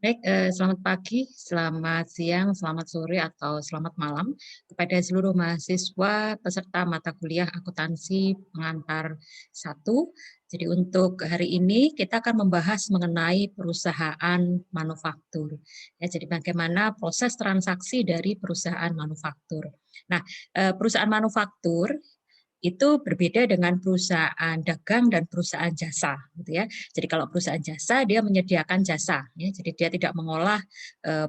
Baik, selamat pagi, selamat siang, selamat sore, atau selamat malam kepada seluruh mahasiswa peserta mata kuliah akuntansi pengantar 1. Jadi untuk hari ini kita akan membahas mengenai perusahaan manufaktur. Ya, jadi bagaimana proses transaksi dari perusahaan manufaktur. Nah, perusahaan manufaktur itu berbeda dengan perusahaan dagang dan perusahaan jasa, gitu ya. Jadi kalau perusahaan jasa dia menyediakan jasa, ya, jadi dia tidak mengolah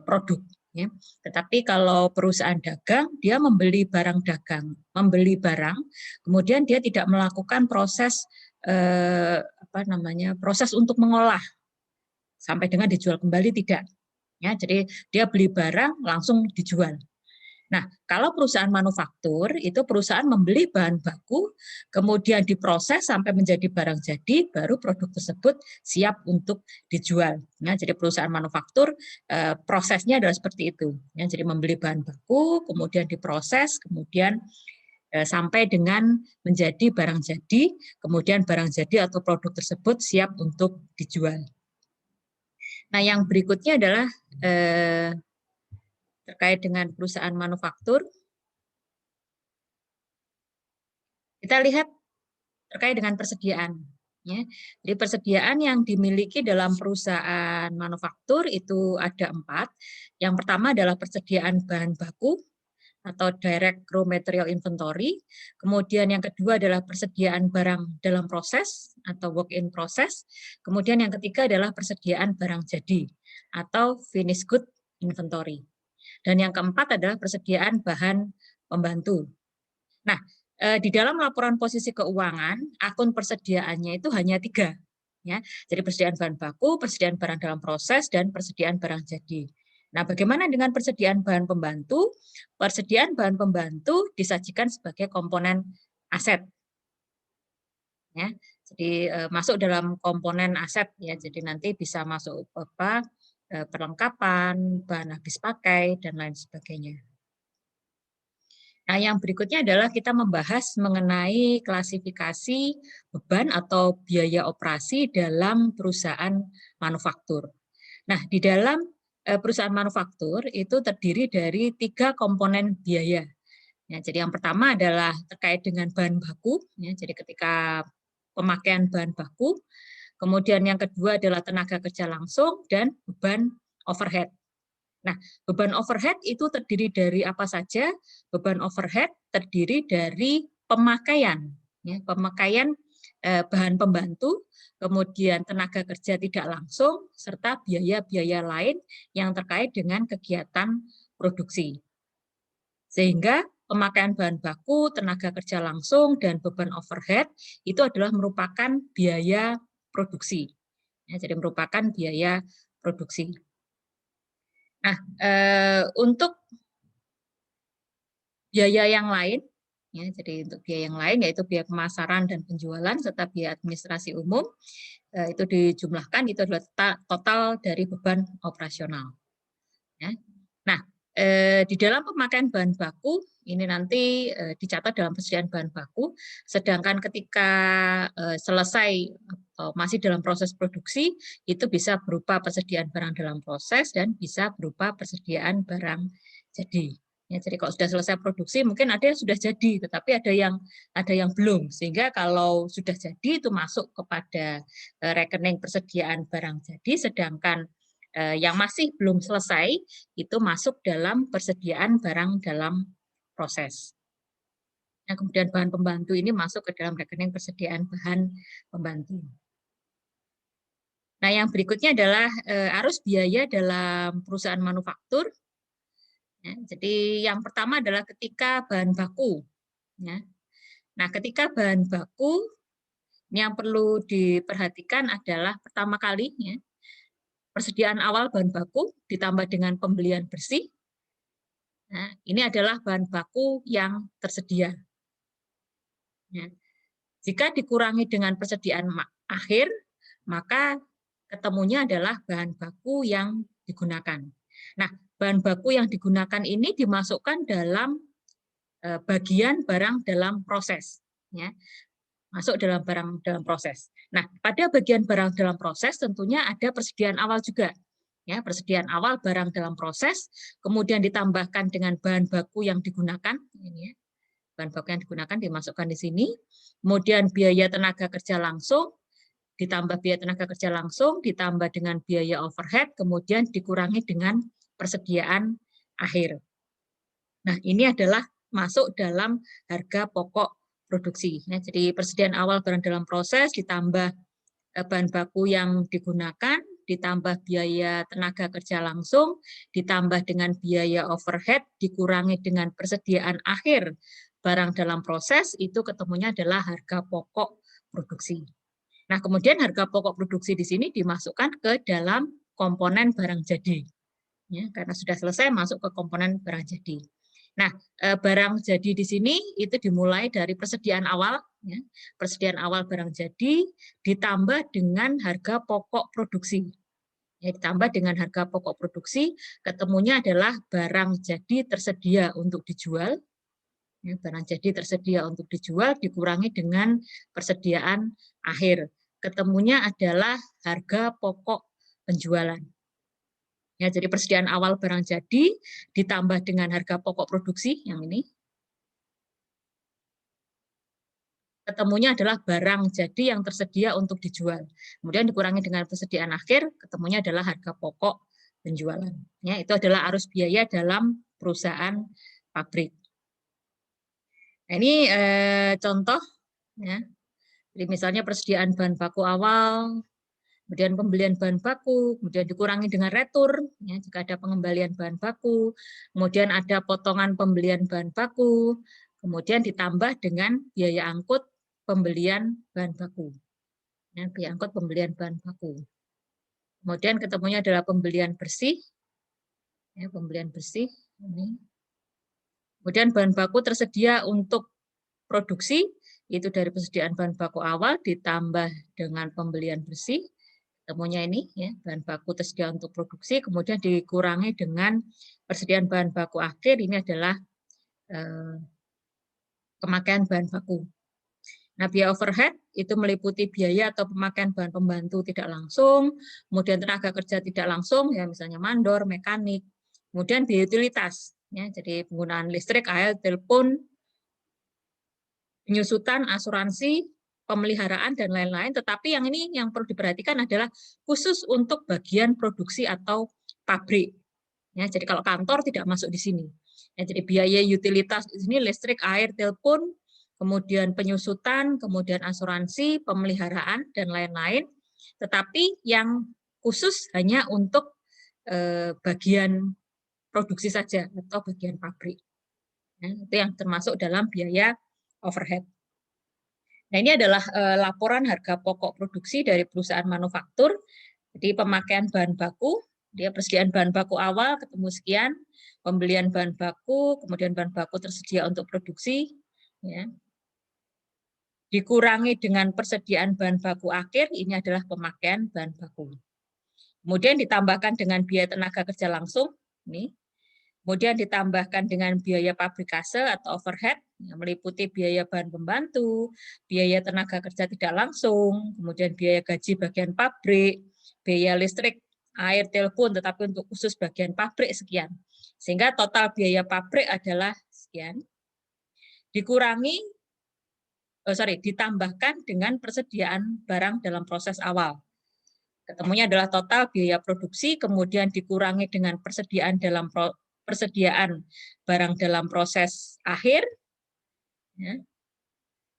produk. Ya. Tetapi kalau perusahaan dagang dia membeli barang dagang, membeli barang, kemudian dia tidak melakukan proses proses untuk mengolah sampai dengan dijual kembali tidak. Ya, jadi dia beli barang langsung dijual. Nah, kalau perusahaan manufaktur itu perusahaan membeli bahan baku, kemudian diproses sampai menjadi barang jadi, baru produk tersebut siap untuk dijual. Nah, jadi perusahaan manufaktur prosesnya adalah seperti itu. Ya, jadi membeli bahan baku, kemudian diproses, kemudian sampai dengan menjadi barang jadi, kemudian barang jadi atau produk tersebut siap untuk dijual. Nah, yang berikutnya adalah terkait dengan perusahaan manufaktur. Kita lihat terkait dengan persediaan. Ya. Jadi persediaan yang dimiliki dalam perusahaan manufaktur itu ada 4. Yang pertama adalah persediaan bahan baku atau direct raw material inventory. Kemudian yang kedua adalah persediaan barang dalam proses atau work in process. Kemudian yang ketiga adalah persediaan barang jadi atau finished good inventory. Dan yang keempat adalah persediaan bahan pembantu. Nah, di dalam laporan posisi keuangan, akun persediaannya itu hanya 3. Ya. Jadi persediaan bahan baku, persediaan barang dalam proses, dan persediaan barang jadi. Nah, bagaimana dengan persediaan bahan pembantu? Persediaan bahan pembantu disajikan sebagai komponen aset. Ya. Jadi masuk dalam komponen aset ya. Jadi nanti bisa masuk perlengkapan, bahan habis pakai, dan lain sebagainya. Nah, yang berikutnya adalah kita membahas mengenai klasifikasi beban atau biaya operasi dalam perusahaan manufaktur. Nah, di dalam perusahaan manufaktur itu terdiri dari 3 komponen biaya. Ya, jadi yang pertama adalah terkait dengan bahan baku, ya, jadi ketika pemakaian bahan baku. Kemudian yang kedua adalah tenaga kerja langsung dan beban overhead. Nah, beban overhead itu terdiri dari apa saja? Beban overhead terdiri dari pemakaian, ya, pemakaian bahan pembantu, kemudian tenaga kerja tidak langsung, serta biaya-biaya lain yang terkait dengan kegiatan produksi. Sehingga pemakaian bahan baku, tenaga kerja langsung, dan beban overhead itu adalah merupakan biaya produksi. Ya, jadi merupakan biaya produksi. Nah, untuk biaya yang lain, ya, jadi untuk biaya yang lain yaitu biaya pemasaran dan penjualan serta biaya administrasi umum itu dijumlahkan itu adalah total dari beban operasional. Ya. Nah, di dalam pemakaian bahan baku ini nanti dicatat dalam persediaan bahan baku, sedangkan ketika selesai atau masih dalam proses produksi itu bisa berupa persediaan barang dalam proses dan bisa berupa persediaan barang jadi. Ya, jadi kalau sudah selesai produksi mungkin ada yang sudah jadi, tetapi ada yang belum. Sehingga kalau sudah jadi itu masuk kepada rekening persediaan barang jadi, sedangkan yang masih belum selesai itu masuk dalam persediaan barang dalam proses. Nah, kemudian bahan pembantu ini masuk ke dalam rekening persediaan bahan pembantu. Nah, yang berikutnya adalah arus biaya dalam perusahaan manufaktur. Ya, jadi yang pertama adalah ketika bahan baku. Ya. Nah, ketika bahan baku yang perlu diperhatikan adalah pertama kali ya, persediaan awal bahan baku ditambah dengan pembelian bersih. Nah, ini adalah bahan baku yang tersedia. Ya. Jika dikurangi dengan persediaan akhir, maka ketemunya adalah bahan baku yang digunakan. Nah, bahan baku yang digunakan ini dimasukkan dalam bagian barang dalam proses, ya, masuk dalam barang dalam proses. Nah, pada bagian barang dalam proses tentunya ada persediaan awal juga. Ya, persediaan awal barang dalam proses, kemudian ditambahkan dengan bahan baku yang digunakan, ini ya, bahan baku yang digunakan dimasukkan di sini, kemudian biaya tenaga kerja langsung, ditambah biaya tenaga kerja langsung, ditambah dengan biaya overhead, kemudian dikurangi dengan persediaan akhir. Nah, ini adalah masuk dalam harga pokok produksi. Ya, jadi persediaan awal barang dalam proses ditambah bahan baku yang digunakan, ditambah biaya tenaga kerja langsung, ditambah dengan biaya overhead, dikurangi dengan persediaan akhir barang dalam proses, itu ketemunya adalah harga pokok produksi. Nah, kemudian harga pokok produksi di sini dimasukkan ke dalam komponen barang jadi. Ya, karena sudah selesai masuk ke komponen barang jadi. Nah, barang jadi di sini itu dimulai dari persediaan awal, ya, persediaan awal barang jadi ditambah dengan harga pokok produksi. Ya, ditambah dengan harga pokok produksi, ketemunya adalah barang jadi tersedia untuk dijual. Ya, barang jadi tersedia untuk dijual dikurangi dengan persediaan akhir. Ketemunya adalah harga pokok penjualan. Ya, jadi persediaan awal barang jadi ditambah dengan harga pokok produksi yang ini. Ketemunya adalah barang jadi yang tersedia untuk dijual. Kemudian dikurangi dengan persediaan akhir, ketemunya adalah harga pokok penjualan. Ya, itu adalah arus biaya dalam perusahaan pabrik. Nah, ini contoh ya. Jadi misalnya persediaan bahan baku awal, kemudian pembelian bahan baku, kemudian dikurangi dengan retur, ya, jika ada pengembalian bahan baku, kemudian ada potongan pembelian bahan baku, kemudian ditambah dengan biaya angkut pembelian bahan baku. Ya, biaya angkut pembelian bahan baku. Kemudian ketemunya adalah pembelian bersih, ya, pembelian bersih. Ini. Kemudian bahan baku tersedia untuk produksi, itu dari persediaan bahan baku awal ditambah dengan pembelian bersih, temunya ini ya, bahan baku tersedia untuk produksi, kemudian dikurangi dengan persediaan bahan baku akhir, ini adalah pemakaian bahan baku. Nah, biaya overhead itu meliputi biaya atau pemakaian bahan pembantu tidak langsung, kemudian tenaga kerja tidak langsung, ya misalnya mandor, mekanik, kemudian biaya utilitas, ya, jadi penggunaan listrik, air, telepon, penyusutan, asuransi, pemeliharaan, dan lain-lain. Tetapi yang ini yang perlu diperhatikan adalah khusus untuk bagian produksi atau pabrik. Ya, jadi kalau kantor tidak masuk di sini. Ya, jadi biaya utilitas di sini listrik, air, telepon, kemudian penyusutan, kemudian asuransi, pemeliharaan, dan lain-lain. Tetapi yang khusus hanya untuk bagian produksi saja atau bagian pabrik. Ya, itu yang termasuk dalam biaya overhead. Nah, ini adalah laporan harga pokok produksi dari perusahaan manufaktur. Jadi pemakaian bahan baku, dia persediaan bahan baku awal ketemu sekian, pembelian bahan baku, kemudian bahan baku tersedia untuk produksi, ya. Dikurangi dengan persediaan bahan baku akhir, ini adalah pemakaian bahan baku. Kemudian ditambahkan dengan biaya tenaga kerja langsung, ini. Kemudian ditambahkan dengan biaya pabrikase atau overhead, yang meliputi biaya bahan pembantu, biaya tenaga kerja tidak langsung, kemudian biaya gaji bagian pabrik, biaya listrik, air, telepon, tetapi untuk khusus bagian pabrik sekian. Sehingga total biaya pabrik adalah sekian. Ditambahkan dengan persediaan barang dalam proses awal. Ketemunya adalah total biaya produksi, kemudian dikurangi dengan persediaan barang dalam proses akhir, ya,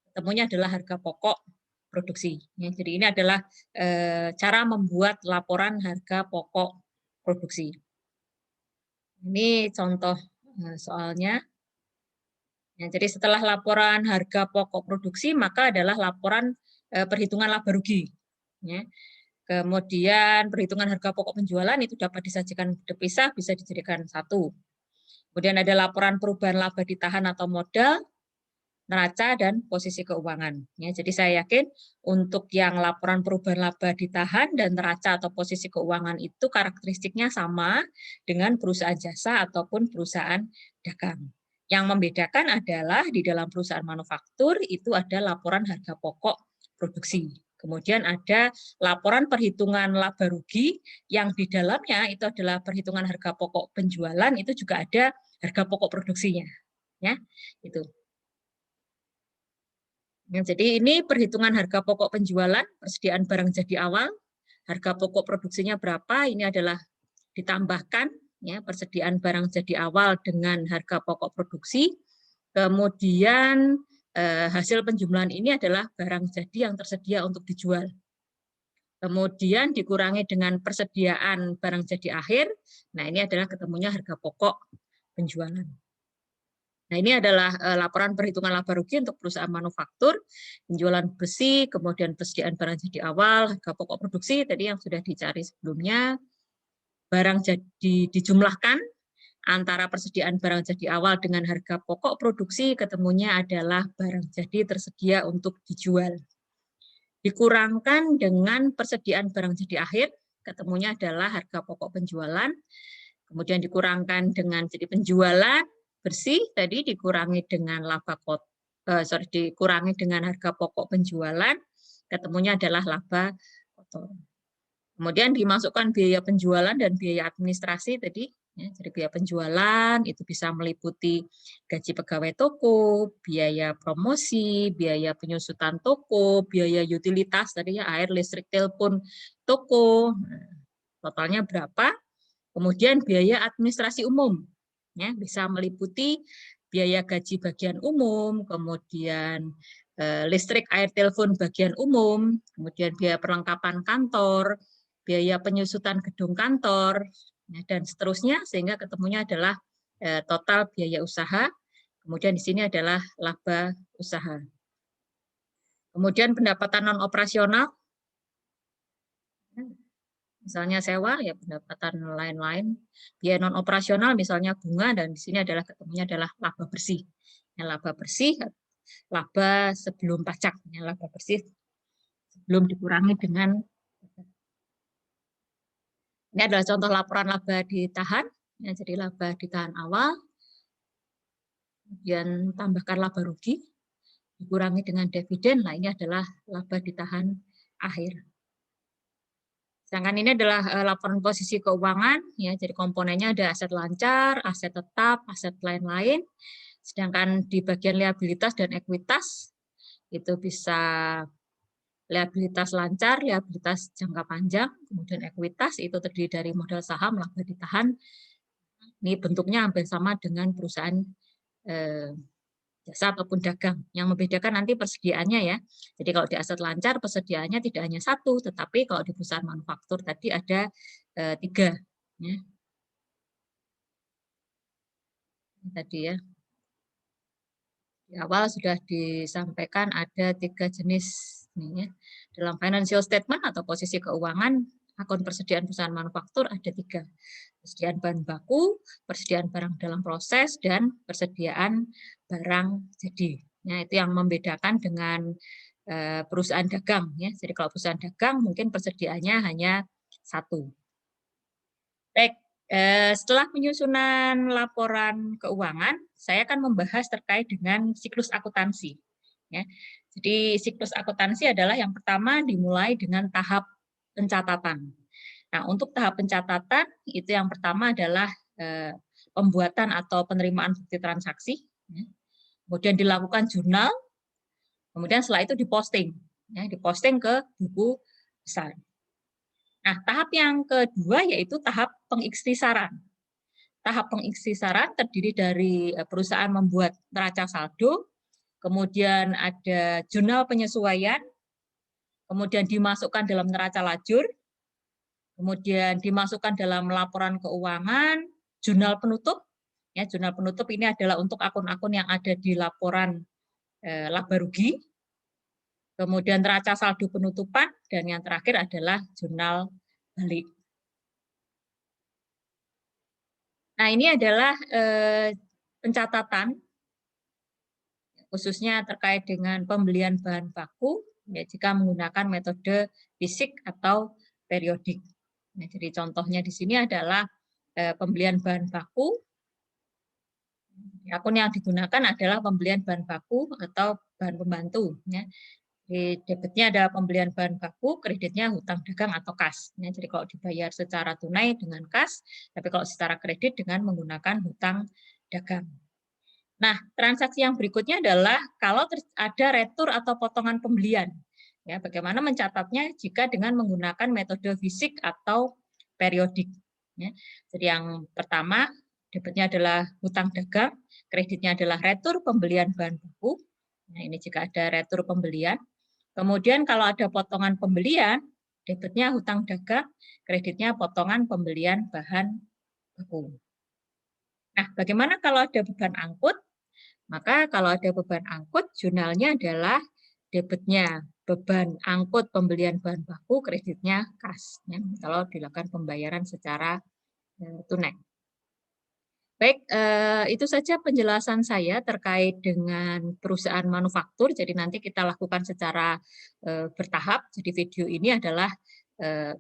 ketemunya adalah harga pokok produksi. Ya, jadi ini adalah cara membuat laporan harga pokok produksi. Ini contoh soalnya. Ya, jadi setelah laporan harga pokok produksi, maka adalah laporan perhitungan laba rugi. Ya. Kemudian perhitungan harga pokok penjualan itu dapat disajikan terpisah, bisa dijadikan satu. Kemudian ada laporan perubahan laba ditahan atau modal, neraca, dan posisi keuangan. Ya, jadi saya yakin untuk yang laporan perubahan laba ditahan dan neraca atau posisi keuangan itu karakteristiknya sama dengan perusahaan jasa ataupun perusahaan dagang. Yang membedakan adalah di dalam perusahaan manufaktur itu ada laporan harga pokok produksi. Kemudian ada laporan perhitungan laba rugi yang di dalamnya itu adalah perhitungan harga pokok penjualan, itu juga ada harga pokok produksinya, ya. Itu. Ya, jadi ini perhitungan harga pokok penjualan, persediaan barang jadi awal, harga pokok produksinya berapa, ini adalah ditambahkan ya persediaan barang jadi awal dengan harga pokok produksi. Kemudian hasil penjumlahan ini adalah barang jadi yang tersedia untuk dijual. Kemudian dikurangi dengan persediaan barang jadi akhir. Nah, ini adalah ketemunya harga pokok penjualan. Nah, ini adalah laporan perhitungan laba rugi untuk perusahaan manufaktur, penjualan besi, kemudian persediaan barang jadi awal, harga pokok produksi tadi yang sudah dicari sebelumnya, barang jadi dijumlahkan antara persediaan barang jadi awal dengan harga pokok produksi, ketemunya adalah barang jadi tersedia untuk dijual. Dikurangkan dengan persediaan barang jadi akhir, ketemunya adalah harga pokok penjualan, kemudian dikurangkan dengan jadi penjualan bersih tadi dikurangi dengan dikurangi dengan harga pokok penjualan, ketemunya adalah laba kotor. Kemudian dimasukkan biaya penjualan dan biaya administrasi tadi, ya, jadi biaya penjualan itu bisa meliputi gaji pegawai toko, biaya promosi, biaya penyusutan toko, biaya utilitas tadi ya air, listrik, telepon toko. Nah, totalnya berapa? Kemudian biaya administrasi umum, ya, bisa meliputi biaya gaji bagian umum, kemudian listrik, air, telepon bagian umum, kemudian biaya perlengkapan kantor, biaya penyusutan gedung kantor, ya, dan seterusnya, sehingga ketemunya adalah total biaya usaha, kemudian di sini adalah laba usaha. Kemudian pendapatan non operasional, misalnya sewa, ya pendapatan lain-lain, biaya non operasional, misalnya bunga, dan di sini adalah ketemunya adalah laba bersih. Ya, laba bersih, laba sebelum pajak, ya, laba bersih sebelum dikurangi dengan. Ini adalah contoh laporan laba ditahan, ya, jadi laba ditahan awal, kemudian tambahkan laba rugi, dikurangi dengan dividen, nah ini adalah laba ditahan akhir. Sedangkan ini adalah laporan posisi keuangan, ya, jadi komponennya ada aset lancar, aset tetap, aset lain-lain. Sedangkan di bagian liabilitas dan ekuitas itu bisa liabilitas lancar, liabilitas jangka panjang, kemudian ekuitas itu terdiri dari modal saham, laba ditahan. Ini bentuknya hampir sama dengan perusahaan jasa ataupun dagang. Yang membedakan nanti persediaannya ya. Jadi kalau di aset lancar persediaannya tidak hanya satu, tetapi kalau di perusahaan manufaktur tadi ada 3. Ya. Ini tadi ya. Di awal sudah disampaikan ada 3 jenis nih ya. Dalam financial statement atau posisi keuangan, akun persediaan perusahaan manufaktur ada 3. Persediaan bahan baku, persediaan barang dalam proses, dan persediaan barang jadi. Nah, itu yang membedakan dengan perusahaan dagang ya. Jadi kalau perusahaan dagang mungkin persediaannya hanya 1. Baik, setelah penyusunan laporan keuangan, saya akan membahas terkait dengan siklus akuntansi. Ya. Jadi siklus akuntansi adalah yang pertama dimulai dengan tahap pencatatan. Nah, untuk tahap pencatatan itu yang pertama adalah pembuatan atau penerimaan bukti transaksi. Ya. Kemudian dilakukan jurnal, kemudian setelah itu diposting, ya, diposting ke buku besar. Nah, tahap yang kedua yaitu tahap pengikhtisaran. Tahap pengikhtisaran terdiri dari perusahaan membuat neraca saldo, kemudian ada jurnal penyesuaian, kemudian dimasukkan dalam neraca lajur, kemudian dimasukkan dalam laporan keuangan, jurnal penutup. Ya, jurnal penutup ini adalah untuk akun-akun yang ada di laporan laba rugi, kemudian neraca saldo penutupan, dan yang terakhir adalah jurnal balik. Nah, ini adalah pencatatan khususnya terkait dengan pembelian bahan baku ya, jika menggunakan metode fisik atau periodik. Nah, jadi contohnya di sini adalah pembelian bahan baku. Akun yang digunakan adalah pembelian bahan baku atau bahan pembantu. Ya. Di debitnya ada pembelian bahan baku, kreditnya hutang dagang atau kas. Ya, jadi kalau dibayar secara tunai dengan kas, tapi kalau secara kredit dengan menggunakan hutang dagang. Nah, transaksi yang berikutnya adalah kalau ada retur atau potongan pembelian. Ya, bagaimana mencatatnya jika dengan menggunakan metode fisik atau periodik. Ya. Jadi yang pertama, debitnya adalah hutang dagang, kreditnya adalah retur pembelian bahan baku. Nah, ini jika ada retur pembelian. Kemudian kalau ada potongan pembelian, debitnya hutang dagang, kreditnya potongan pembelian bahan baku. Nah, bagaimana kalau ada beban angkut? Maka kalau ada beban angkut, jurnalnya adalah debitnya beban angkut pembelian bahan baku, kreditnya kas. Ya, kalau dilakukan pembayaran secara tunai. Baik, itu saja penjelasan saya terkait dengan perusahaan manufaktur. Jadi nanti kita lakukan secara bertahap. Jadi video ini adalah eh,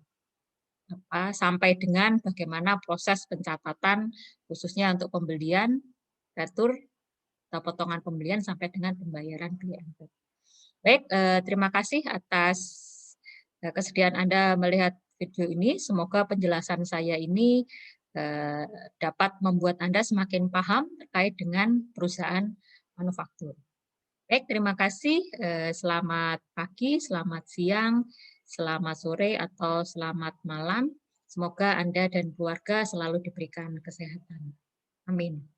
sampai dengan bagaimana proses pencatatan khususnya untuk pembelian, retur, atau potongan pembelian sampai dengan pembayaran biaya angkut. Baik, terima kasih atas kesediaan Anda melihat video ini. Semoga penjelasan saya ini eh, dapat membuat Anda semakin paham terkait dengan perusahaan manufaktur. Baik, terima kasih. Selamat pagi, selamat siang, selamat sore, atau selamat malam. Semoga Anda dan keluarga selalu diberikan kesehatan. Amin.